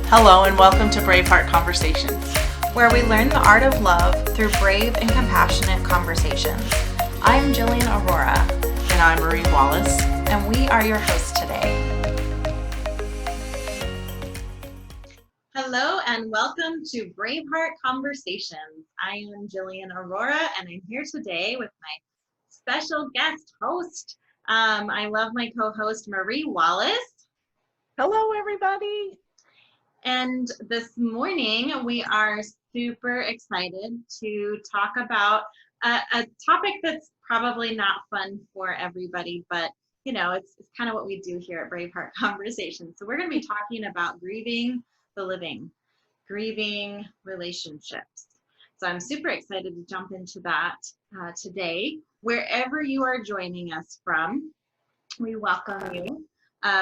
Hello and welcome to Braveheart Conversations, where we learn the art of love through brave and compassionate conversations. I'm Jillian Aurora. And I'm Marie Wallace. And we are your hosts today. Hello and welcome to Braveheart Conversations. I am Jillian Aurora and I'm here today with my special guest host. I love my co-host Marie Wallace. Hello everybody. And this morning we are super excited to talk about a topic that's probably not fun for everybody, but you know, it's kind of what we do here at Braveheart Conversations. So we're going to be talking about grieving the living, grieving relationships. So I'm super excited to jump into that today. Wherever you are joining us from, we welcome you.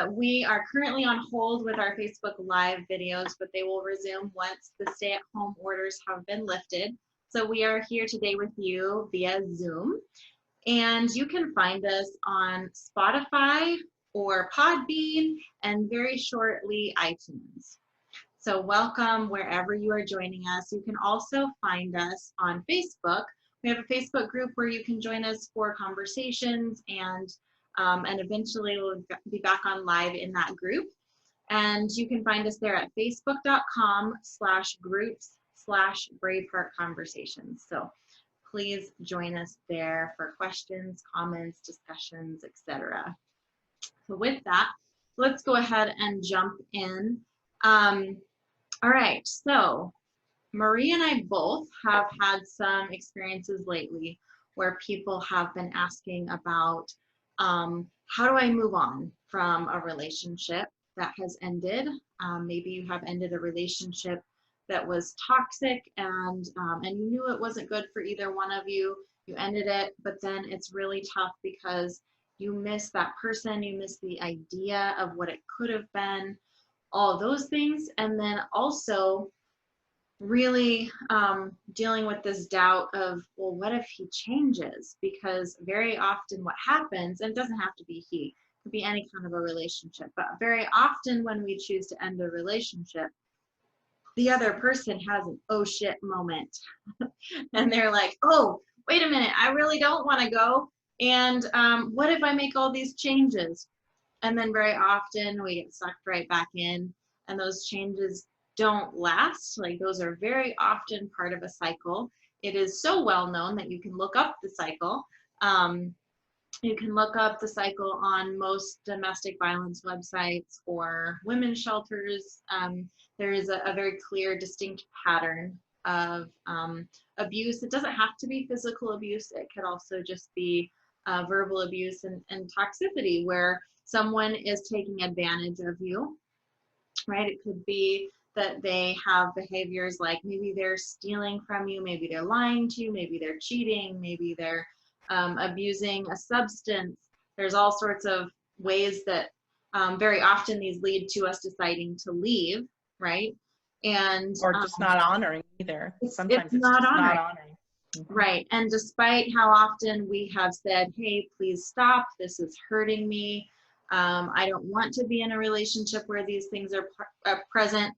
We are currently on hold with our Facebook Live videos, but they will resume once the stay-at-home orders have been lifted. So we are here today with you via Zoom, and you can find us on Spotify or Podbean, and very shortly iTunes. So welcome wherever you are joining us. You can also find us on Facebook. We have a Facebook group where you can join us for conversations, and eventually we'll be back on live in that group. And you can find us there at facebook.com/groups/Braveheart Conversations. So please join us there for questions, comments, discussions, etc. So with that, let's go ahead and jump in. All right, so Marie and I both have had some experiences lately where people have been asking about how do I move on from a relationship that has ended? Maybe you have ended a relationship that was toxic and you knew it wasn't good for either one of you. You ended it, but then it's really tough because you miss that person, you miss the idea of what it could have been, all those things, and then also really dealing with this doubt of, well, what if he changes? Because very often what happens, and it doesn't have to be he, it could be any kind of a relationship, but very often when we choose to end a relationship, the other person has an oh shit moment. And they're like, oh, wait a minute, I really don't want to go. And what if I make all these changes? And then very often we get sucked right back in, and those changes don't last. Like, those are very often part of a cycle. It is so well known that you can look up the cycle. You can look up the cycle on most domestic violence websites or women's shelters. There is a very clear, distinct pattern of abuse. It doesn't have to be physical abuse. It could also just be verbal abuse and toxicity, where someone is taking advantage of you, right? It could be that they have behaviors like maybe they're stealing from you, maybe they're lying to you, maybe they're cheating, maybe they're abusing a substance. There's all sorts of ways that very often these lead to us deciding to leave, right? And or just not honoring either. Sometimes it's not just honoring. not honoring. Mm-hmm. Right. And despite how often we have said, hey, please stop, this is hurting me. I don't want to be in a relationship where these things are present.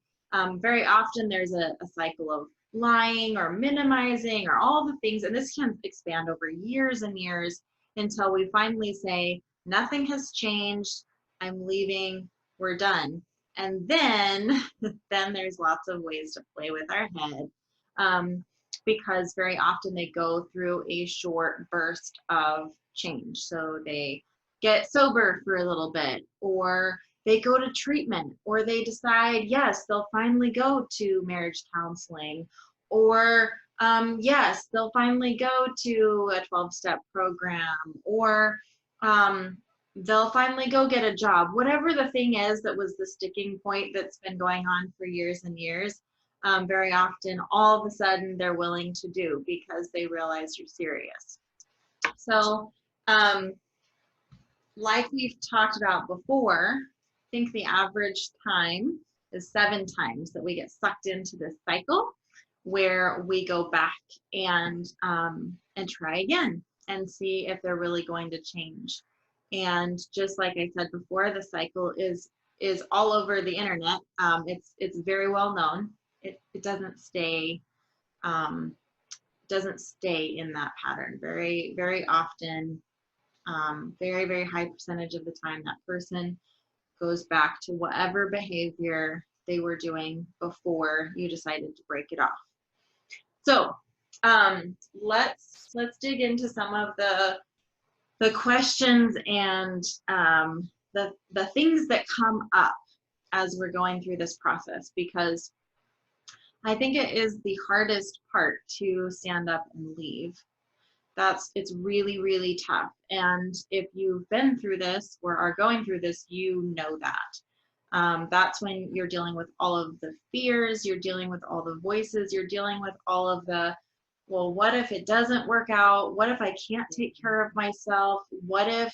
Very often there's a cycle of lying or minimizing or all the things, and this can expand over years and years until we finally say, nothing has changed, I'm leaving, we're done. And then there's lots of ways to play with our head, because very often they go through a short burst of change. So they get sober for a little bit, or they go to treatment, or they decide, yes, they'll finally go to marriage counseling, or yes, they'll finally go to a 12-step program, or they'll finally go get a job. Whatever the thing is that was the sticking point that's been going on for years and years, very often all of a sudden they're willing to do because they realize you're serious. So like we've talked about before, I think the average time is 7 times that we get sucked into this cycle where we go back and try again and see if they're really going to change. And just like I said before, the cycle is is all over the internet. It's very well known. It doesn't stay in that pattern. Very, very often, very, very high percentage of the time, that person goes back to whatever behavior they were doing before you decided to break it off. So let's dig into some of the questions and the things that come up as we're going through this process, because I think it is the hardest part to stand up and leave. It's really, really tough. And if you've been through this or are going through this, you know that. That's when you're dealing with all of the fears, you're dealing with all the voices, you're dealing with all of the, well, what if it doesn't work out? What if I can't take care of myself? What if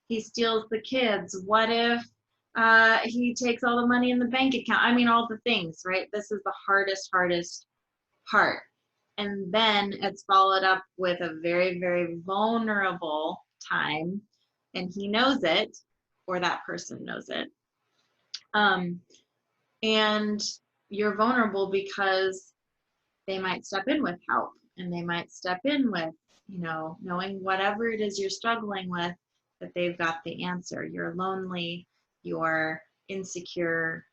he steals the kids? What if he takes all the money in the bank account? I mean, all the things, right? This is the hardest part. And then it's followed up with a very, very vulnerable time, and he knows it, or that person knows it. And you're vulnerable because they might step in with help, and they might step in with, knowing whatever it is you're struggling with, that they've got the answer. You're lonely, you're insecure,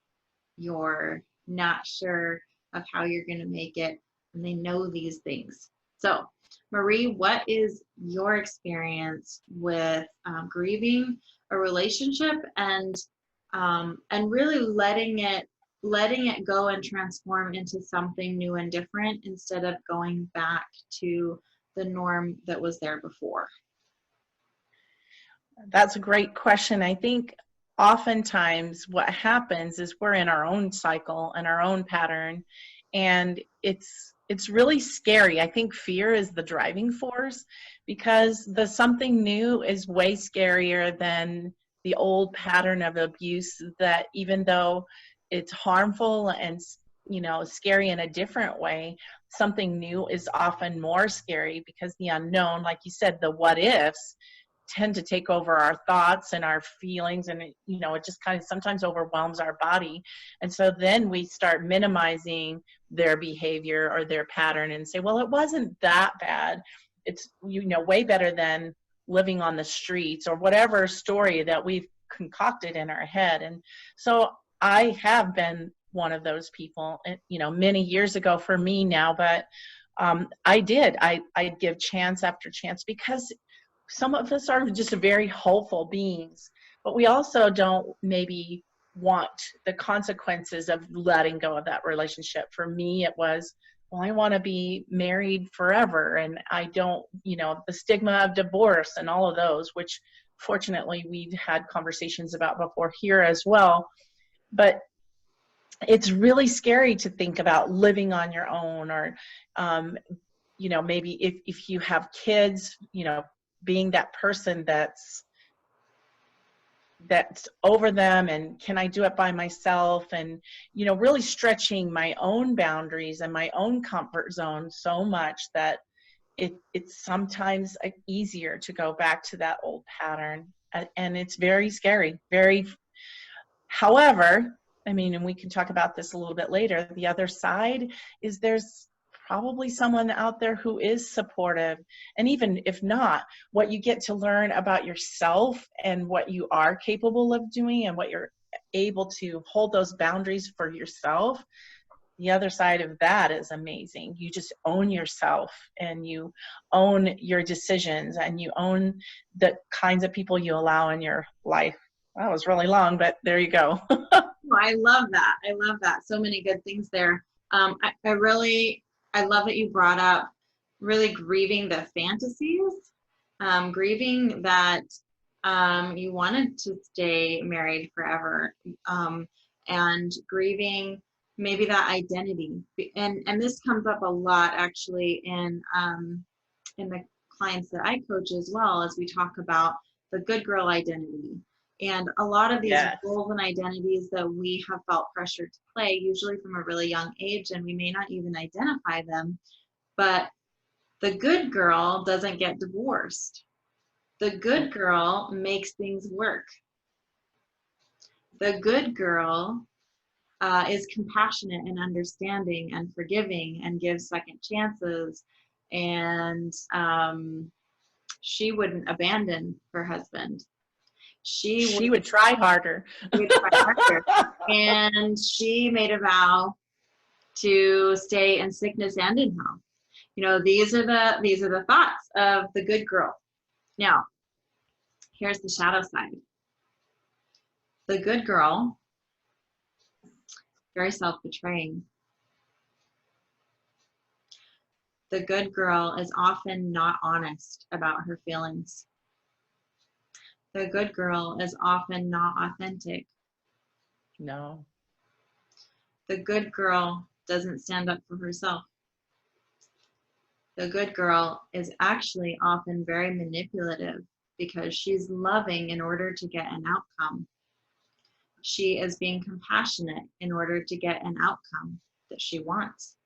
you're not sure of how you're going to make it, and they know these things. So, Marie, what is your experience with grieving a relationship and really letting it go and transform into something new and different instead of going back to the norm that was there before? That's a great question. I think oftentimes what happens is we're in our own cycle and our own pattern, and it's really scary. I think fear is the driving force, because the something new is way scarier than the old pattern of abuse, that even though it's harmful and scary in a different way, something new is often more scary, because the unknown, like you said, the what ifs tend to take over our thoughts and our feelings, and it just kind of sometimes overwhelms our body. And so then we start minimizing their behavior or their pattern and say, well, it wasn't that bad. It's way better than living on the streets, or whatever story that we've concocted in our head. And so I have been one of those people, many years ago for me now, but I'd give chance after chance, because some of us are just very hopeful beings, but we also don't maybe want the consequences of letting go of that relationship. For me, it was, well, I want to be married forever, and I don't, the stigma of divorce and all of those, which fortunately we've had conversations about before here as well. But it's really scary to think about living on your own, or maybe if you have kids, being that person that's over them, and can I do it by myself, and really stretching my own boundaries and my own comfort zone so much that it's sometimes easier to go back to that old pattern, and it's very scary. However, and we can talk about this a little bit later, the other side is there's probably someone out there who is supportive. And even if not, what you get to learn about yourself and what you are capable of doing and what you're able to hold those boundaries for yourself, the other side of that is amazing. You just own yourself, and you own your decisions, and you own the kinds of people you allow in your life. That was really long, but there you go. I love that. So many good things there. I love that you brought up really grieving the fantasies, grieving that you wanted to stay married forever, and grieving maybe that identity. And this comes up a lot actually in the clients that I coach as well, as we talk about the good girl identity. And a lot of these roles and identities that we have felt pressured to play, usually from a really young age, and we may not even identify them, but the good girl doesn't get divorced. The good girl makes things work. The good girl is compassionate and understanding and forgiving and gives second chances, and she wouldn't abandon her husband. She would try harder. Would try harder. And she made a vow to stay in sickness and in health. You know, these are the thoughts of the good girl. Now, here's the shadow side. The good girl, very self-betraying. The good girl is often not honest about her feelings. The good girl is often not authentic. No. The good girl doesn't stand up for herself. The good girl is actually often very manipulative because she's loving in order to get an outcome. She is being compassionate in order to get an outcome that she wants.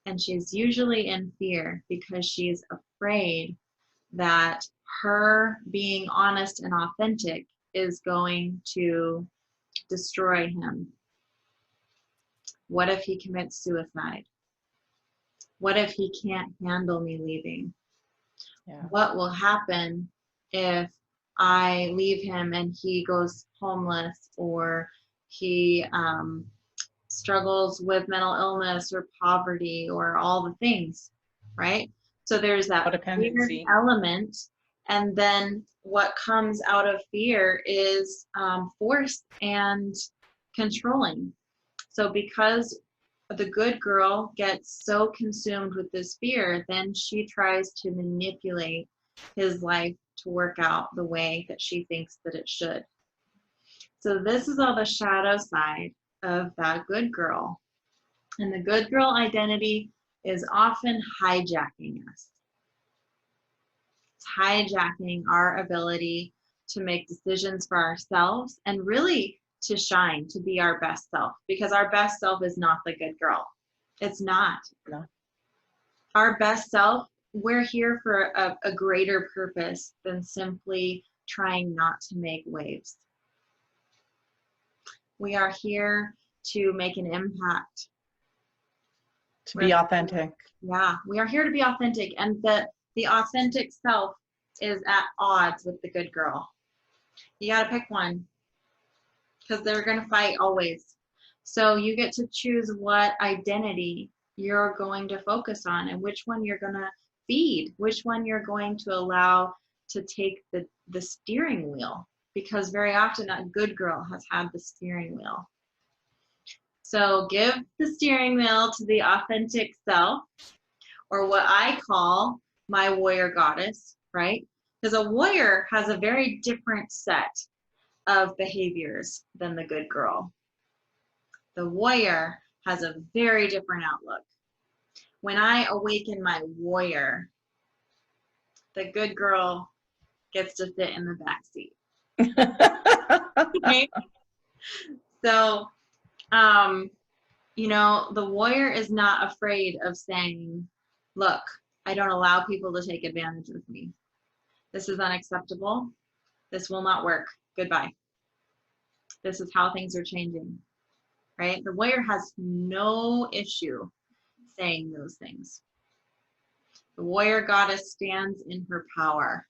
And she's usually in fear because she's afraid that her being honest and authentic is going to destroy him. What if he commits suicide? What if he can't handle me leaving? Yeah. What will happen if I leave him and he goes homeless, or he struggles with mental illness or poverty or all the things, right? So there's that fear element, and then what comes out of fear is force and controlling. So because the good girl gets so consumed with this fear, then she tries to manipulate his life to work out the way that she thinks that it should. So this is all the shadow side of that good girl. And the good girl identity is often hijacking us. It's hijacking our ability to make decisions for ourselves and really to shine, to be our best self, because our best self is not the good girl. It's not. No. Our best self, we're here for a greater purpose than simply trying not to make waves. We are here to make an impact. To be authentic. Yeah, we are here to be authentic, and the authentic self is at odds with the good girl. You got to pick one, because they're going to fight always. So you get to choose what identity you're going to focus on and which one you're going to feed, which one you're going to allow to take the steering wheel, because very often that good girl has had the steering wheel. So give the steering wheel to the authentic self, or what I call my warrior goddess, right? Because a warrior has a very different set of behaviors than the good girl. The warrior has a very different outlook. When I awaken my warrior, the good girl gets to sit in the back seat. Okay? So, you know, the warrior is not afraid of saying, look, I don't allow people to take advantage of me. This is unacceptable. This will not work. Goodbye. This is how things are changing, right? The warrior has no issue saying those things. The warrior goddess stands in her power,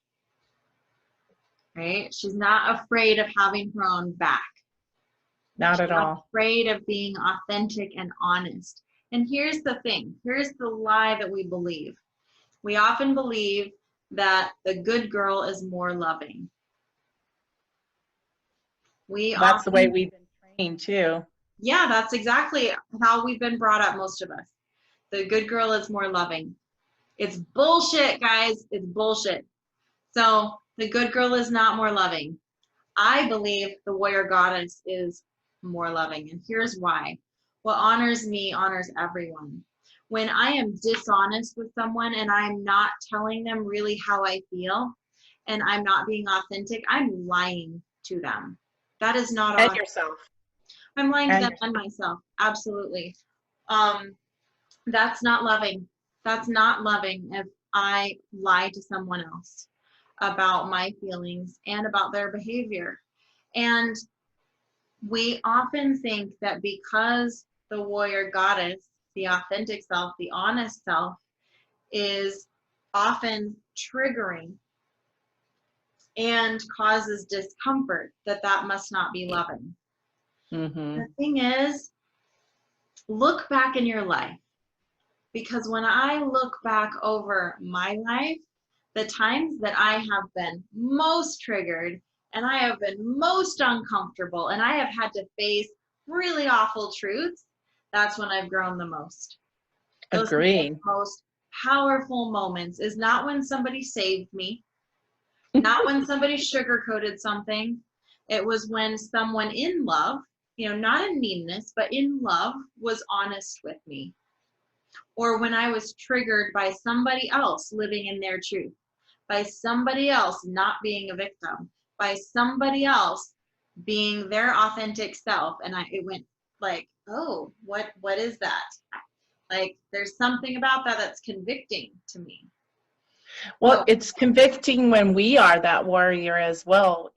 right? She's not afraid of having her own back. Not at all. Not afraid of being authentic and honest. And here's the thing. Here's the lie that we believe. We often believe that the good girl is more loving. That's the way we've been trained too. Yeah, that's exactly how we've been brought up, most of us. The good girl is more loving. It's bullshit, guys. It's bullshit. So the good girl is not more loving. I believe the warrior goddess is more loving, and here's why. What honors me honors everyone. When I am dishonest with someone and I'm not telling them really how I feel, and I'm not being authentic, I'm lying to them. That is not And yourself. I'm lying to them and myself. Absolutely. That's not loving. That's not loving if I lie to someone else about my feelings and about their behavior. And we often think that because the warrior goddess, the authentic self, the honest self, is often triggering and causes discomfort, that that must not be loving. The thing is, look back in your life, because when I look back over my life, the times that I have been most triggered and I have been most uncomfortable and I have had to face really awful truths, that's when I've grown the most. Those are the most powerful moments is not when somebody saved me, not when somebody sugarcoated something. It was when someone in love, you know, not in meanness, but in love, was honest with me. Or when I was triggered by somebody else living in their truth, by somebody else not being a victim, by somebody else being their authentic self. And it went like, oh, what is that? Like, there's something about that that's convicting to me. Well, it's convicting when we are that warrior as well.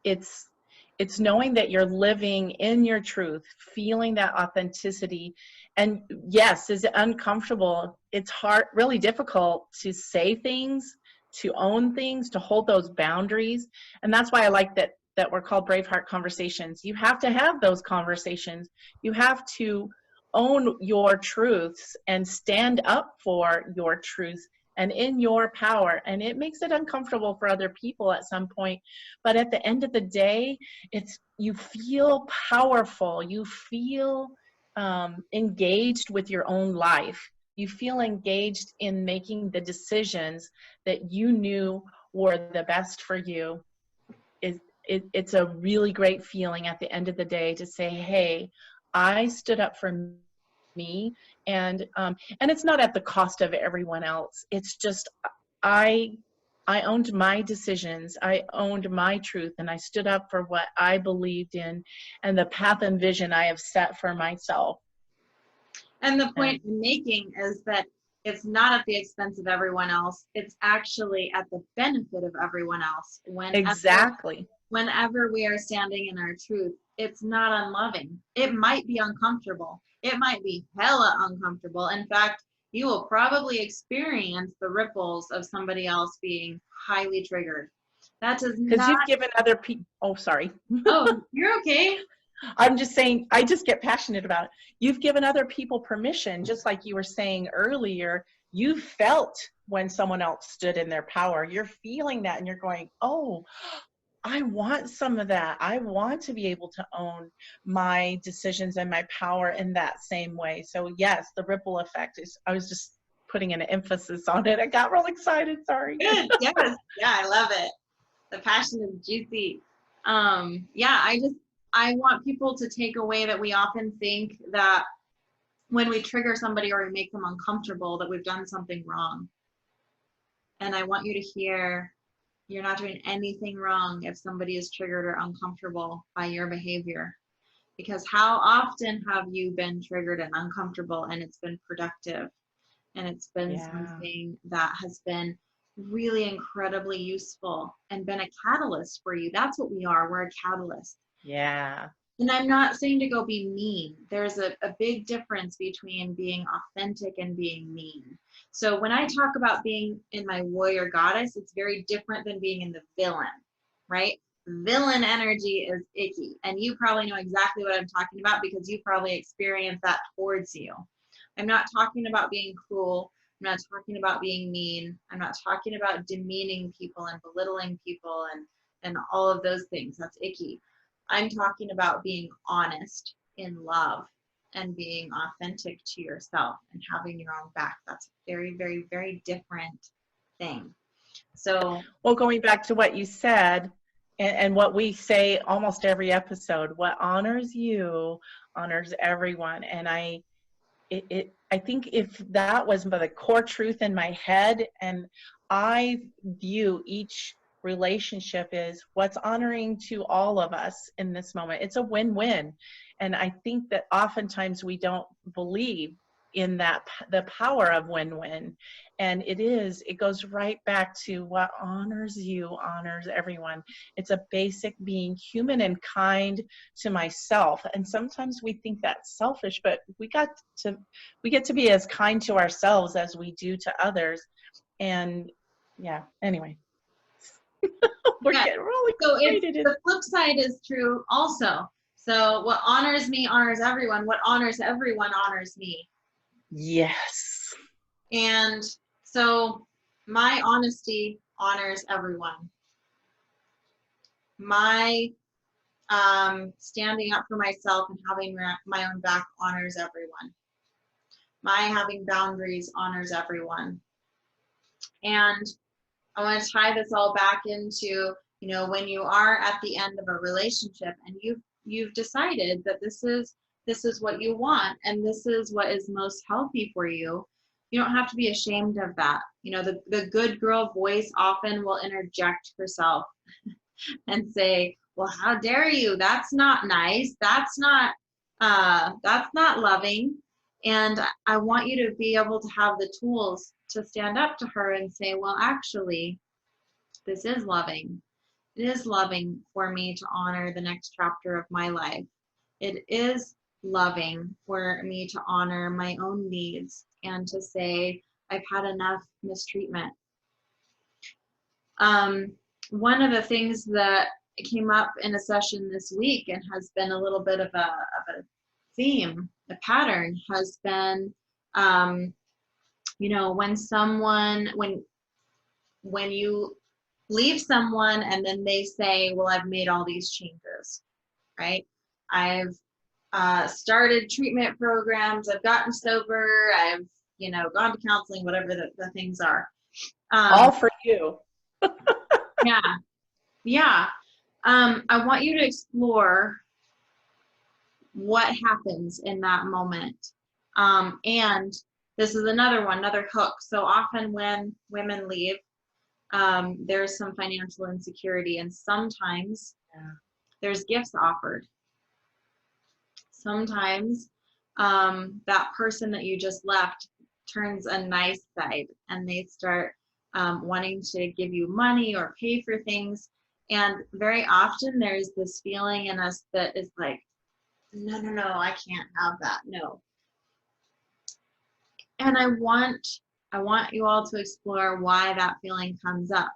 It's knowing that you're living in your truth, feeling that authenticity. And yes, is it uncomfortable? It's hard, really difficult to say things, to own things, to hold those boundaries. And that's why I like that we're called Braveheart Conversations. You have to have those conversations. You have to own your truths and stand up for your truth and in your power. And it makes it uncomfortable for other people at some point. But at the end of the day, you feel powerful. You feel engaged with your own life. You feel engaged in making the decisions that you knew were the best for you. It's a really great feeling at the end of the day to say, hey, I stood up for me, and it's not at the cost of everyone else. It's just I owned my decisions, I owned my truth, and I stood up for what I believed in and the path and vision I have set for myself. And the point I'm making is that it's not at the expense of everyone else. It's actually at the benefit of everyone else. Whenever we are standing in our truth, it's not unloving. It might be uncomfortable. It might be hella uncomfortable. In fact, you will probably experience the ripples of somebody else being highly triggered. That does not... Because you've given other people... Oh, sorry. Oh, you're okay. I'm just saying, I just get passionate about it. You've given other people permission, just like you were saying earlier. You felt when someone else stood in their power. You're feeling that and you're going, oh, I want some of that. I want to be able to own my decisions and my power in that same way. So yes, the ripple effect is, I was just putting an emphasis on it. I got real excited, sorry. Good, yes, yeah, I love it. The passion is juicy. I want people to take away that we often think that when we trigger somebody or we make them uncomfortable, that we've done something wrong. And I want you to hear, you're not doing anything wrong if somebody is triggered or uncomfortable by your behavior. Because how often have you been triggered and uncomfortable and it's been productive and it's been something that has been really incredibly useful and been a catalyst for you? That's what we are. We're a catalyst. Yeah. And I'm not saying to go be mean. There's a big difference between being authentic and being mean. So when I talk about being in my warrior goddess, it's very different than being in the villain, right? Villain energy is icky. And you probably know exactly what I'm talking about because you probably experienced that towards you. I'm not talking about being cruel. I'm not talking about being mean. I'm not talking about demeaning people and belittling people and all of those things. That's icky. I'm talking about being honest in love and being authentic to yourself and having your own back. That's a very, very, very different thing. So, well, going back to what you said and what we say almost every episode, what honors you honors everyone. And I think if that was the core truth in my head, and I view each relationship is what's honoring to all of us in this moment. It's a win-win. And I think that oftentimes we don't believe in that, the power of win-win. And it goes right back to what honors you honors everyone. It's a basic being human and kind to myself. And sometimes we think that's selfish, but we get to be as kind to ourselves as we do to others. And yeah, anyway. We're getting really excited. The flip side is true also. So what honors me honors everyone. What honors everyone honors me. Yes. And so my honesty honors everyone. My standing up for myself and having my own back honors everyone. My having boundaries honors everyone. And I want to tie this all back into, you know, when you are at the end of a relationship and you've decided that this is what you want and this is what is most healthy for you, you don't have to be ashamed of that. You know, the good girl voice often will interject herself and say, well, how dare you? That's not nice. That's not loving. And I want you to be able to have the tools to stand up to her and say, well, actually, this is loving. It is loving for me to honor the next chapter of my life. It is loving for me to honor my own needs and to say, I've had enough mistreatment. One of the things that came up in a session this week and has been a little bit of a theme, a pattern, has been, you know, when you leave someone and then they say, well, I've made all these changes, right? I've started treatment programs, I've gotten sober, I've, you know, gone to counseling, whatever the things are. All for you. Yeah. I want you to explore what happens in that moment. And this is another hook. So often when women leave, there's some financial insecurity, and sometimes there's gifts offered. Sometimes that person that you just left turns a nice side and they start wanting to give you money or pay for things. And very often there's this feeling in us that is like, no, I can't have that. No. And I want you all to explore why that feeling comes up.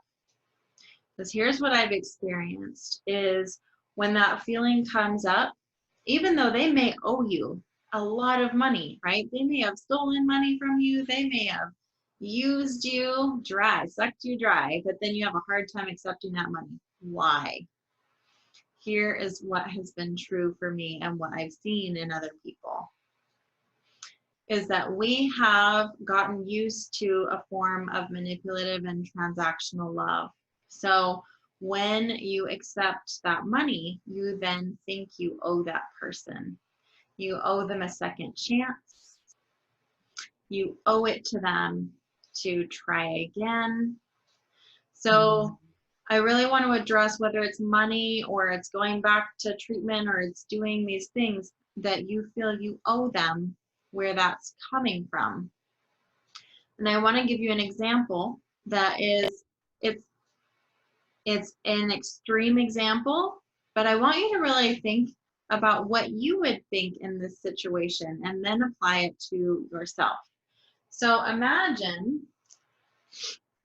Because here's what I've experienced is when that feeling comes up, even though they may owe you a lot of money, right? They may have stolen money from you. They may have used you dry, sucked you dry, but then you have a hard time accepting that money. Why? Here is what has been true for me and what I've seen in other people, is that we have gotten used to a form of manipulative and transactional love. So when you accept that money, you then think you owe that person. You owe them a second chance. You owe it to them to try again. So I really want to address whether it's money or it's going back to treatment or it's doing these things that you feel you owe them, where that's coming from. And I want to give you an example that is, it's an extreme example, but I want you to really think about what you would think in this situation and then apply it to yourself. So imagine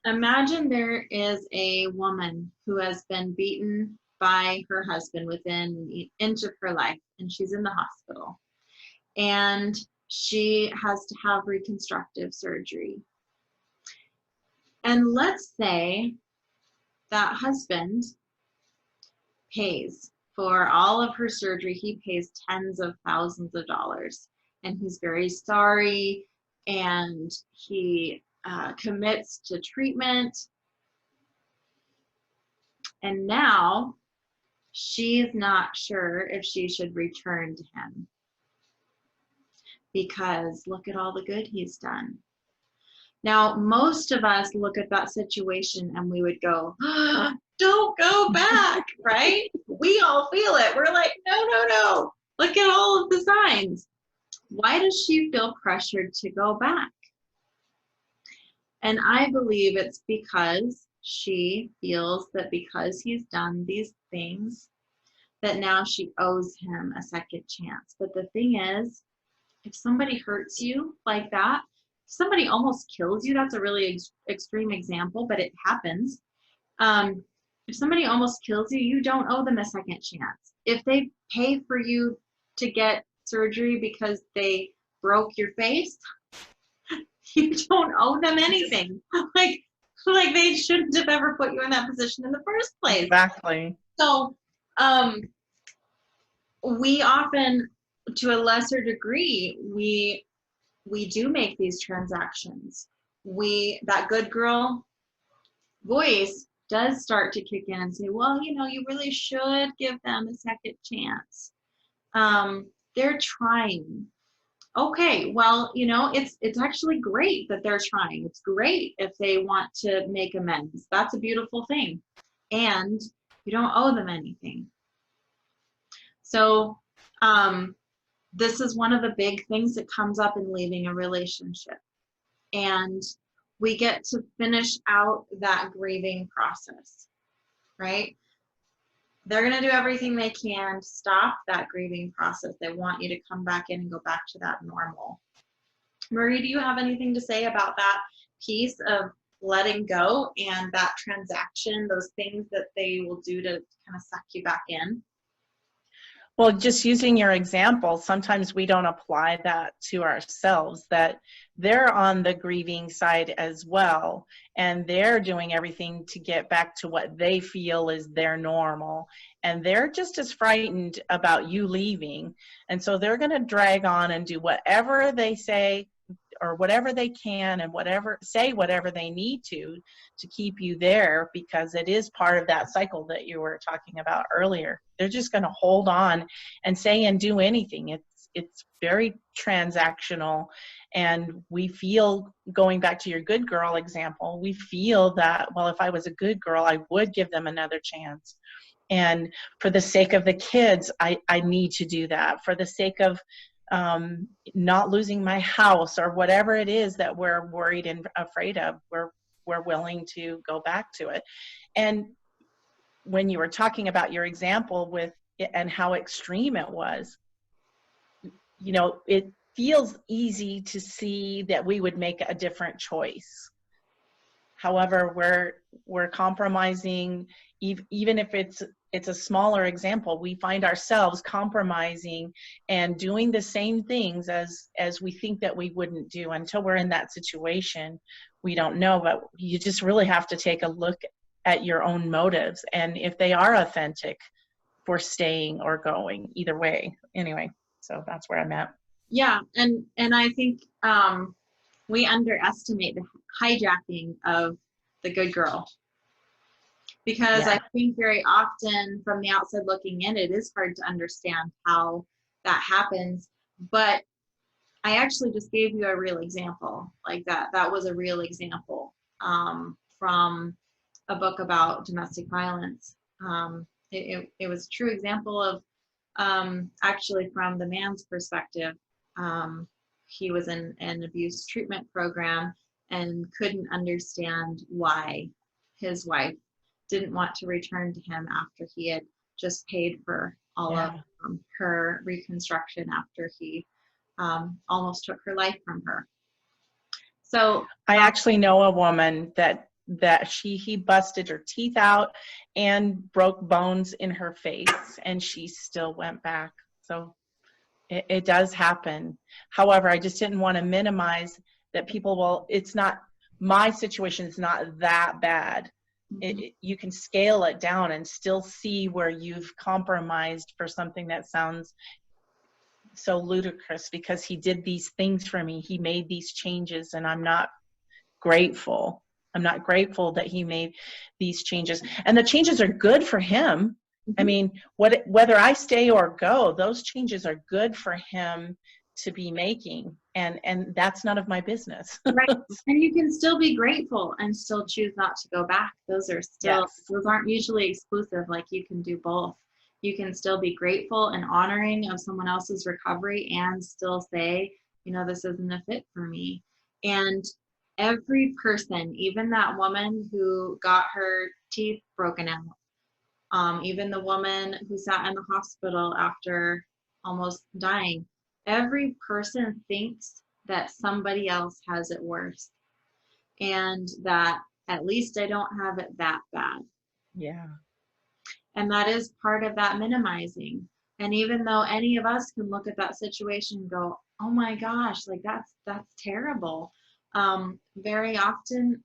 there is a woman who has been beaten by her husband within an inch of her life, and she's in the hospital. And she has to have reconstructive surgery. And let's say that husband pays for all of her surgery. He pays tens of thousands of dollars, and he's very sorry, and he commits to treatment. And now she's not sure if she should return to him, because look at all the good he's done. Now, most of us look at that situation and we would go, oh, don't go back, right? We all feel it. We're like, no. Look at all of the signs. Why does she feel pressured to go back? And I believe it's because she feels that because he's done these things, that now she owes him a second chance. But the thing is, if somebody hurts you like that, if somebody almost kills you, that's a really extreme example, but it happens. If somebody almost kills you, you don't owe them a second chance. If they pay for you to get surgery because they broke your face, you don't owe them anything. Like they shouldn't have ever put you in that position in the first place. Exactly. So we often, to a lesser degree, we do make these transactions. That good girl voice does start to kick in and say, well, you really should give them a second chance. They're trying. Okay, well, it's actually great that they're trying. It's great if they want to make amends. That's a beautiful thing. And you don't owe them anything. So this is one of the big things that comes up in leaving a relationship. And we get to finish out that grieving process, right? They're going to do everything they can to stop that grieving process. They want you to come back in and go back to that normal. Marie, do you have anything to say about that piece of letting go and that transaction, those things that they will do to kind of suck you back in? Well, just using your example, sometimes we don't apply that to ourselves, that they're on the grieving side as well, and they're doing everything to get back to what they feel is their normal, and they're just as frightened about you leaving, and so they're going to drag on and do whatever they say or whatever they can and whatever they need to keep you there, because it is part of that cycle that you were talking about earlier. They're just going to hold on and say and do anything. It's very transactional, and we feel, going back to your good girl example, we feel that, well, if I was a good girl, I would give them another chance. And for the sake of the kids, I need to do that. For the sake of not losing my house or whatever it is that we're worried and afraid of, we're willing to go back to it. And when you were talking about your example with it and how extreme it was, it feels easy to see that we would make a different choice. However, we're compromising, even if it's a smaller example, we find ourselves compromising and doing the same things as we think that we wouldn't do. Until we're in that situation, we don't know, but you just really have to take a look at your own motives and if they are authentic for staying or going, either way. Anyway, so that's where I'm at. Yeah, and I think we underestimate the hijacking of the good girl. Because I think very often from the outside looking in, it is hard to understand how that happens. But I actually just gave you a real example like that. That was a real example from a book about domestic violence. It was a true example of actually from the man's perspective. He was in an abuse treatment program and couldn't understand why his wife didn't want to return to him after he had just paid for all of her reconstruction after he almost took her life from her. So I actually know a woman that he busted her teeth out and broke bones in her face, and she still went back. So it does happen. However, I just didn't want to minimize that people it's not, my situation is not that bad. You can scale it down and still see where you've compromised for something that sounds so ludicrous, because he did these things for me. He made these changes, and I'm not grateful. I'm not grateful that he made these changes. And the changes are good for him. I mean, whether I stay or go, those changes are good for him to be making, and that's none of my business. Right. And you can still be grateful and still choose not to go back. Those are still, those aren't usually exclusive. Like, you can do both. You can still be grateful and honoring of someone else's recovery and still say, this isn't a fit for me. And every person, even that woman who got her teeth broken out, even the woman who sat in the hospital after almost dying, every person thinks that somebody else has it worse and that at least I don't have it that bad. Yeah. And that is part of that minimizing. And even though any of us can look at that situation and go, oh my gosh, like that's terrible. Very often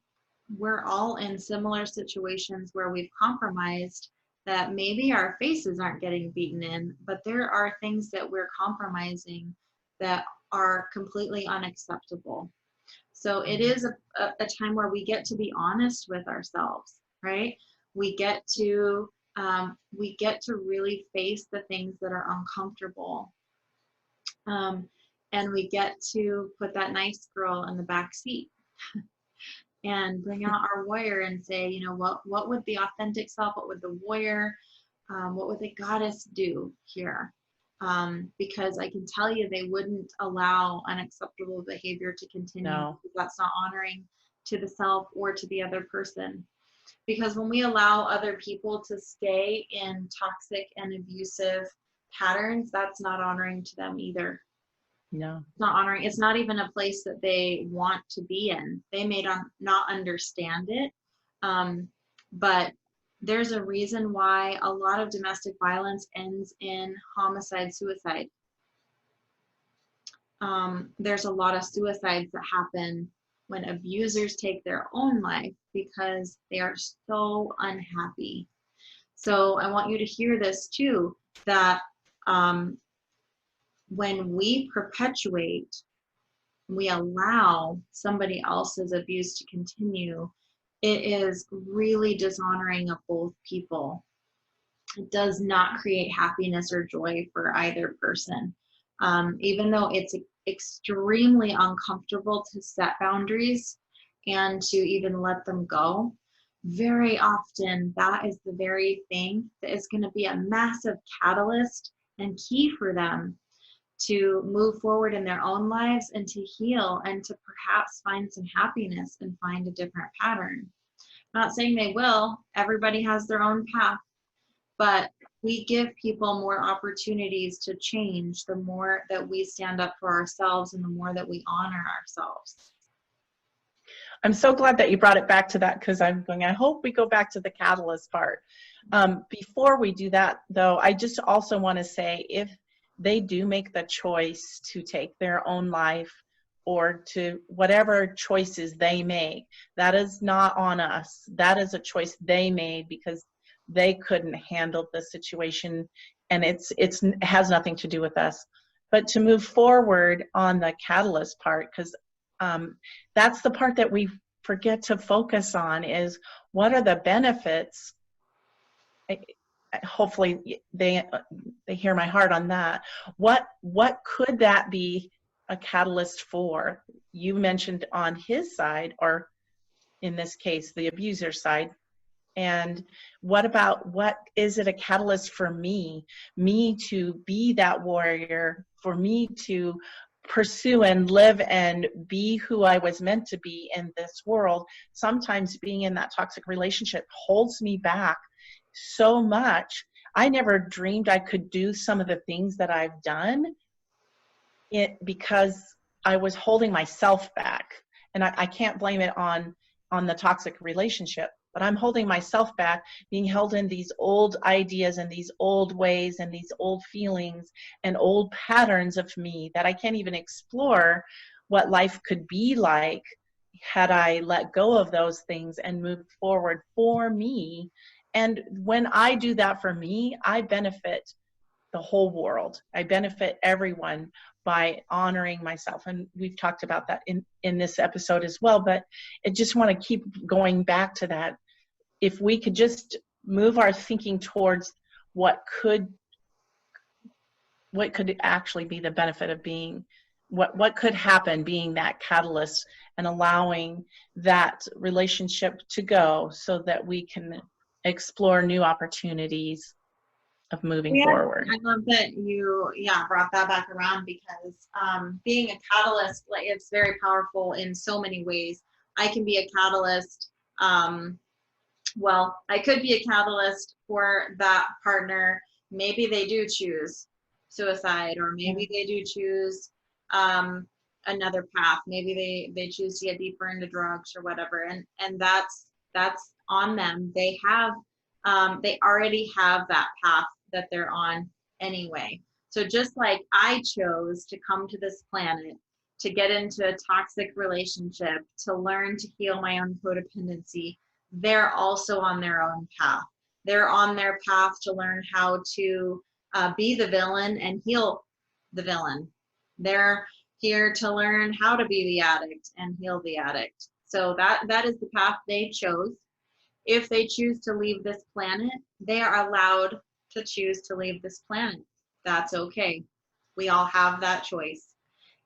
we're all in similar situations where we've compromised, that maybe our faces aren't getting beaten in, but there are things that we're compromising that are completely unacceptable. So it is a time where we get to be honest with ourselves, right? We get to really face the things that are uncomfortable. And we get to put that nice girl in the back seat and bring out our warrior and say, what would the authentic self, what would the warrior, what would the goddess do here? Because I can tell you they wouldn't allow unacceptable behavior to continue. No. Because that's not honoring to the self or to the other person. Because when we allow other people to stay in toxic and abusive patterns, that's not honoring to them either. No. It's not honoring. It's not even a place that they want to be in. They may not understand it. But there's a reason why a lot of domestic violence ends in homicide, suicide. There's a lot of suicides that happen when abusers take their own life because they are so unhappy. So I want you to hear this too, that when we perpetuate, we allow somebody else's abuse to continue, it is really dishonoring of both people. It does not create happiness or joy for either person. Even though it's extremely uncomfortable to set boundaries and to even let them go, very often that is the very thing that is going to be a massive catalyst and key for them to move forward in their own lives and to heal and to perhaps find some happiness and find a different pattern. I'm not saying they will. Everybody has their own path, but we give people more opportunities to change the more that we stand up for ourselves and the more that we honor ourselves. I'm so glad that you brought it back to that, because I hope we go back to the catalyst part. Before we do that, though, I just also want to say, if they do make the choice to take their own life or to whatever choices they make, that is not on us. That is a choice they made because they couldn't handle the situation, and it has nothing to do with us. But to move forward on the catalyst part, because that's the part that we forget to focus on, is what are the benefits. Hopefully they hear my heart on that. What could that be a catalyst for? You mentioned on his side, or in this case, the abuser side. And what is it a catalyst for me to be that warrior, for me to pursue and live and be who I was meant to be in this world? Sometimes being in that toxic relationship holds me back so much. I never dreamed I could do some of the things that I've done because I was holding myself back. And I can't blame it on the toxic relationship, but I'm holding myself back, being held in these old ideas and these old ways and these old feelings and old patterns of me that I can't even explore what life could be like had I let go of those things and moved forward for me. And when I do that for me, I benefit the whole world. I benefit everyone by honoring myself. And we've talked about that in this episode as well, but I just want to keep going back to that. If we could just move our thinking towards what could actually be the benefit of being, what could happen being that catalyst and allowing that relationship to go so that we can explore new opportunities. of moving Yeah, forward. I love that you, brought that back around because being a catalyst, like, it's very powerful in so many ways. I can be a catalyst. Well, I could be a catalyst for that partner. Maybe they do choose suicide, or maybe they do choose another path. Maybe they choose to get deeper into drugs or whatever, and that's on them. They already have that path that they're on anyway. So just like I chose to come to this planet to get into a toxic relationship, to learn to heal my own codependency, they're also on their own path. They're on their path to learn how to be the villain and heal the villain. They're here to learn how to be the addict and heal the addict. So that is the path they chose. If they choose to leave this planet, they are allowed to choose to leave this planet. That's okay. We all have that choice.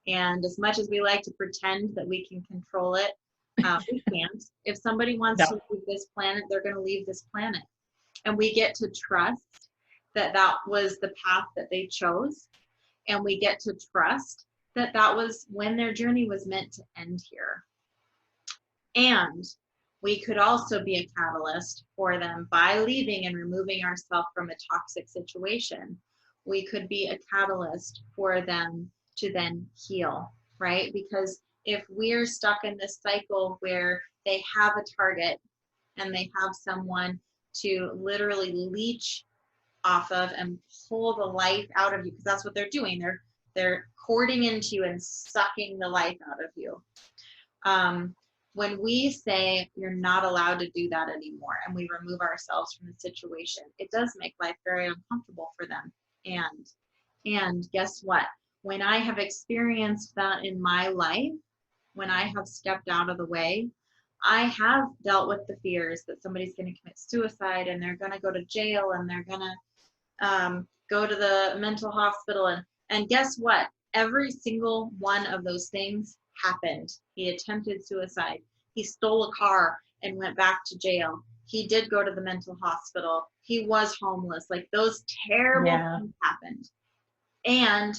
And as much as we like to pretend that we can control it, we can't. If somebody wants to leave this planet, they're going to leave this planet. And we get to trust that that was the path that they chose. And we get to trust that that was when their journey was meant to end here. And we could also be a catalyst for them by leaving and removing ourselves from a toxic situation. We could be a catalyst for them to then heal, right? Because if we're stuck in this cycle where they have a target and they have someone to literally leech off of and pull the life out of you, because that's what they're doing. They're courting into you and sucking the life out of you. When we say you're not allowed to do that anymore and we remove ourselves from the situation, it does make life very uncomfortable for them. And guess what? When I have experienced that in my life, when I have stepped out of the way, I have dealt with the fears that somebody's going to commit suicide and they're going to go to jail and they're going to go to the mental hospital. And guess what? Every single one of those things happened. He attempted suicide. He stole a car and went back to jail. He did go to the mental hospital. He was homeless. Like, those terrible things happened. And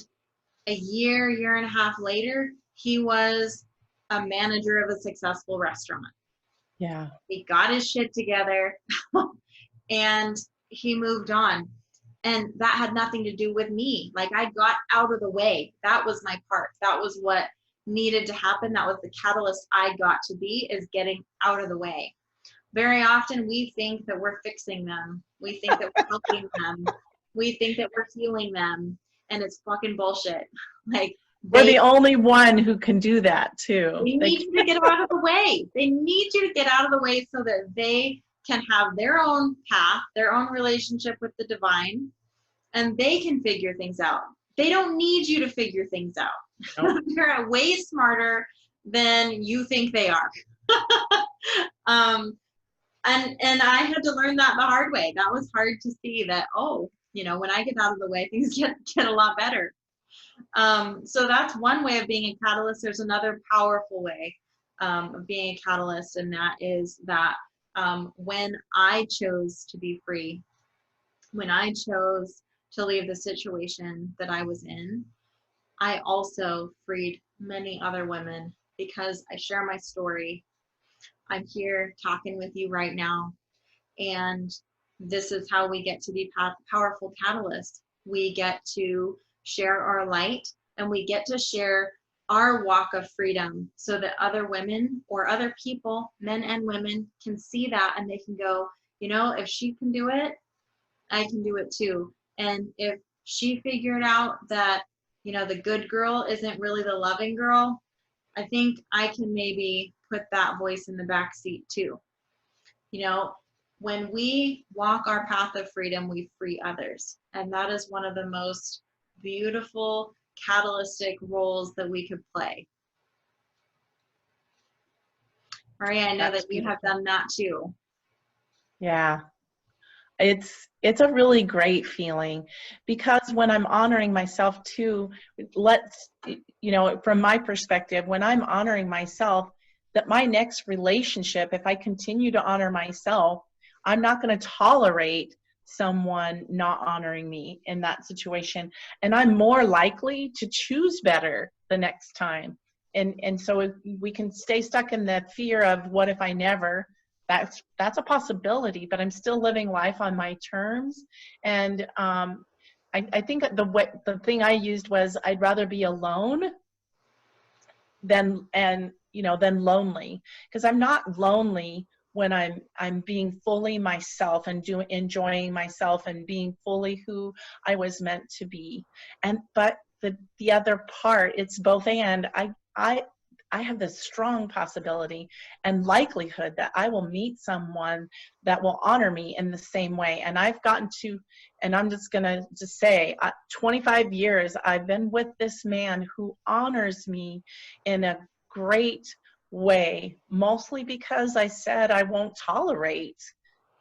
a year and a half later, he was a manager of a successful restaurant. Yeah. He got his shit together and he moved on. And that had nothing to do with me. Like, I got out of the way. That was my part. That was what needed to happen. That was the catalyst I got to be, is getting out of the way. Very often we think that we're fixing them. We think that we're helping them. We think that we're healing them. And it's fucking bullshit. Like, we're the only one who can do that too. They need you to get out of the way. They need you to get out of the way so that they can have their own path, their own relationship with the divine, and they can figure things out. They don't need you to figure things out. Nope. They're way smarter than you think they are. And I had to learn that the hard way. That was hard to see that, when I get out of the way, things get a lot better. So that's one way of being a catalyst. There's another powerful way of being a catalyst, and that is that when I chose to be free, when I chose to leave the situation that I was in, I also freed many other women because I share my story. I'm here talking with you right now, and this is how we get to be powerful catalysts. We get to share our light, and we get to share our walk of freedom so that other women or other people, men and women, can see that and they can go, if she can do it, I can do it too. And if she figured out that, the good girl isn't really the loving girl, I think I can maybe put that voice in the back seat too. When we walk our path of freedom, we free others. And that is one of the most beautiful catalytic roles that we could play. Maria, I know that you have done that too. Yeah. It's a really great feeling, because when I'm honoring myself too, from my perspective, when I'm honoring myself, that my next relationship, if I continue to honor myself, I'm not going to tolerate someone not honoring me in that situation, and I'm more likely to choose better the next time. And so if we can stay stuck in the fear of what if I never, that's a possibility, but I'm still living life on my terms. And I think the thing I used was, I'd rather be alone than lonely, because I'm not lonely when I'm being fully myself and enjoying myself and being fully who I was meant to be. But the other part, it's both and. I have this strong possibility and likelihood that I will meet someone that will honor me in the same way. And I've gotten to, and I'm just going to just say, 25 years I've been with this man who honors me in a great way, mostly because I said I won't tolerate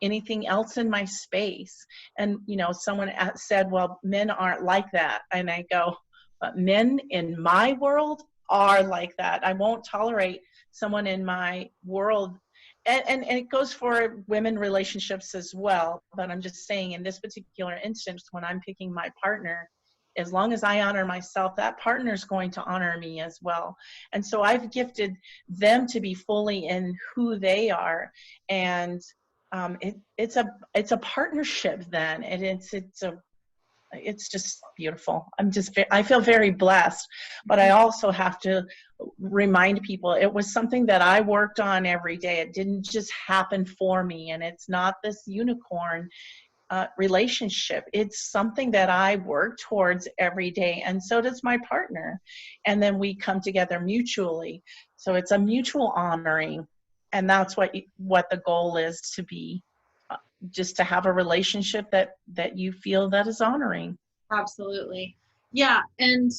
anything else in my space. And, someone said, well, men aren't like that. And I go, but men in my world are like that. I won't tolerate someone in my world. And it goes for women relationships as well. But I'm just saying, in this particular instance, when I'm picking my partner, as long as I honor myself, that partner is going to honor me as well. And so I've gifted them to be fully in who they are. And it's a partnership then. And it's just beautiful. I feel very blessed, but I also have to remind people it was something that I worked on every day. It didn't just happen for me, and it's not this unicorn relationship. It's something that I work towards every day, and so does my partner. And then we come together mutually. So it's a mutual honoring, and that's what the goal is, to be just to have a relationship that you feel that is honoring. Absolutely. Yeah. And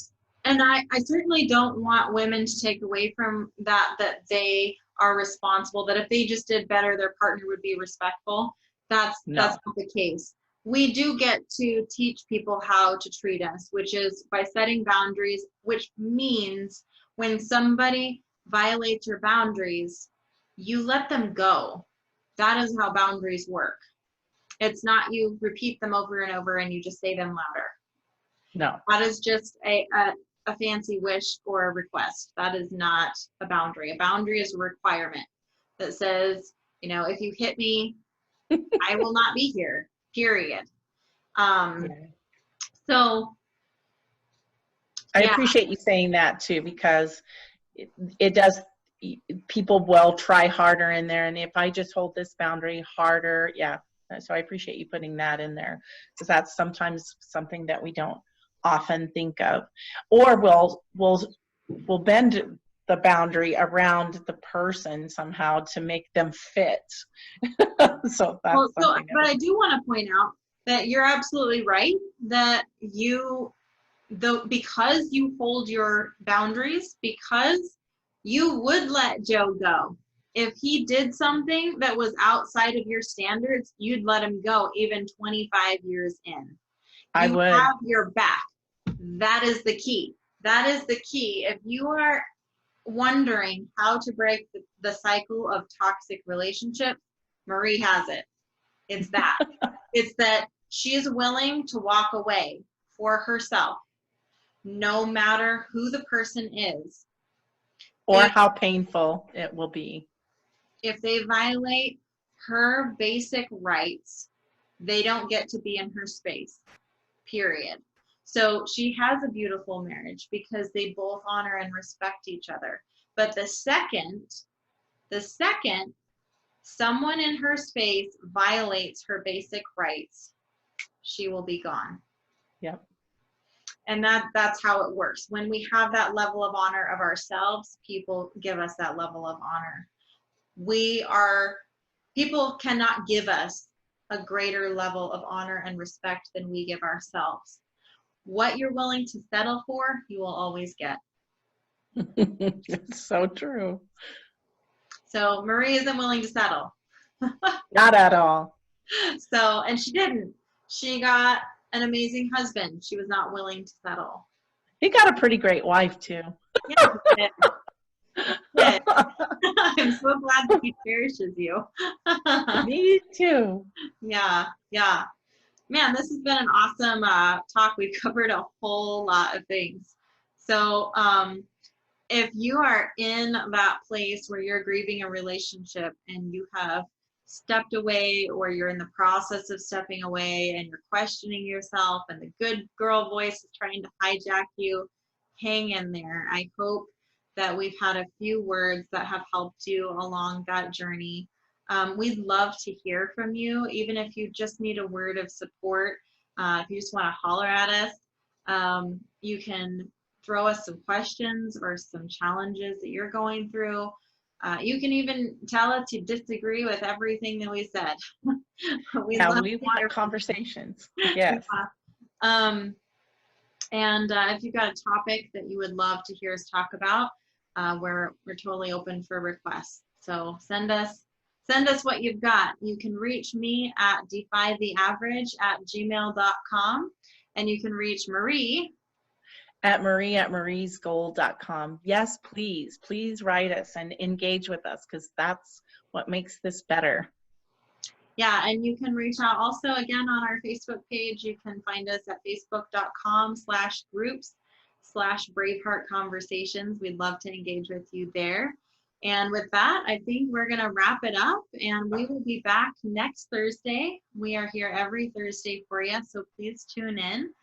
I certainly don't want women to take away from that they are responsible, that if they just did better, their partner would be respectful. That's not the case. We do get to teach people how to treat us, which is by setting boundaries, which means when somebody violates your boundaries, you let them go. That is how boundaries work. It's not you repeat them over and over and you just say them louder. No. That is just a fancy wish or a request. That is not a boundary. A boundary is a requirement that says, if you hit me, I will not be here, period. So I appreciate you saying that too, because it does, people will try harder in there. And if I just hold this boundary harder, so I appreciate you putting that in there, because that's sometimes something that we don't often think of. Or we'll bend the boundary around the person somehow to make them fit. So that's but I do want to point out that you're absolutely right, that because you hold your boundaries, because you would let Joe go. If he did something that was outside of your standards, you'd let him go, even 25 years in. I would have your back. That is the key. That is the key. If you are wondering how to break the cycle of toxic relationships, Marie has it. It's that. It's that she is willing to walk away for herself, no matter who the person is. Or how painful it will be. If they violate her basic rights, they don't get to be in her space, period. So she has a beautiful marriage because they both honor and respect each other. But the second someone in her space violates her basic rights, she will be gone. Yep. And that's how it works. When we have that level of honor of ourselves, people give us that level of honor. People cannot give us a greater level of honor and respect than we give ourselves. What you're willing to settle for, you will always get. It's so true. So Marie isn't willing to settle. Not at all. So, and she didn't. She got an amazing husband. She was not willing to settle. He got a pretty great wife too. Yeah, he did. I'm so glad that he cherishes you. Me too. Yeah. man, this has been an awesome talk. We've covered a whole lot of things. So if you are in that place where you're grieving a relationship and you have stepped away, or you're in the process of stepping away and you're questioning yourself and the good girl voice is trying to hijack you, hang in there. I hope that we've had a few words that have helped you along that journey. We'd love to hear from you, even if you just need a word of support. If you just want to holler at us, you can throw us some questions or some challenges that you're going through. You can even tell us you disagree with everything that we said. We want conversations. Yes. Yeah. And if you've got a topic that you would love to hear us talk about, we're totally open for requests. So send us what you've got. You can reach me at defytheaverage@gmail.com, and you can reach Marie at mariesgold.com. Yes, please write us and engage with us, because that's what makes this better. Yeah, and you can reach out also again on our Facebook page. You can find us at facebook.com/groups/Braveheart Conversations. We'd love to engage with you there. And with that, I think we're going to wrap it up, and we will be back next Thursday. We are here every Thursday for you, so please tune in.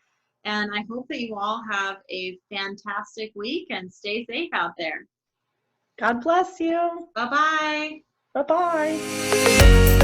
And I hope that you all have a fantastic week and stay safe out there. God bless you. Bye-bye. Bye-bye.